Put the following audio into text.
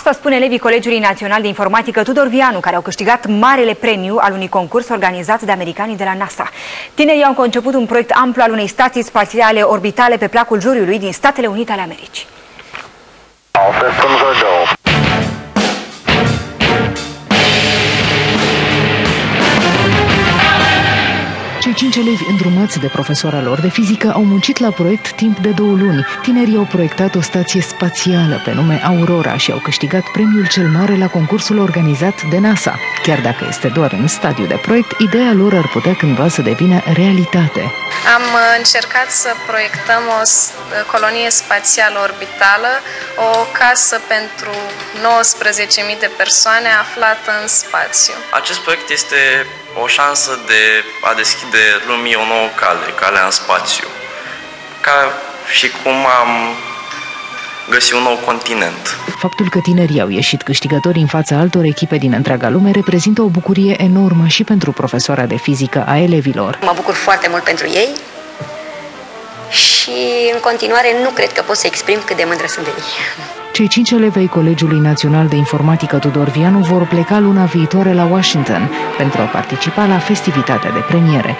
Asta spune elevii Colegiului Național de Informatică Tudor Vianu, care au câștigat marele premiu al unui concurs organizat de americanii de la NASA. Tinerii au conceput un proiect amplu al unei stații spațiale orbitale pe placul juriului din Statele Unite ale Americii. Cei 5 elevi îndrumați de profesoara lor de fizică au muncit la proiect timp de 2 luni. Tinerii au proiectat o stație spațială pe nume Aurora și au câștigat premiul cel mare la concursul organizat de NASA. Chiar dacă este doar în stadiu de proiect, ideea lor ar putea cândva să devină realitate. Am încercat să proiectăm o colonie spațială orbitală, o casă pentru 19.000 de persoane aflată în spațiu. Acest proiect este o șansă de a deschide lumii o nouă cale, calea în spațiu, ca și cum am găsit un nou continent. Faptul că tinerii au ieșit câștigători în fața altor echipe din întreaga lume reprezintă o bucurie enormă și pentru profesoara de fizică a elevilor. Mă bucur foarte mult pentru ei și în continuare nu cred că pot să exprim cât de mândră sunt de ei. Cei 5 elevi ai Colegiului Național de Informatică Tudor Vianu vor pleca luna viitoare la Washington pentru a participa la festivitatea de premiere.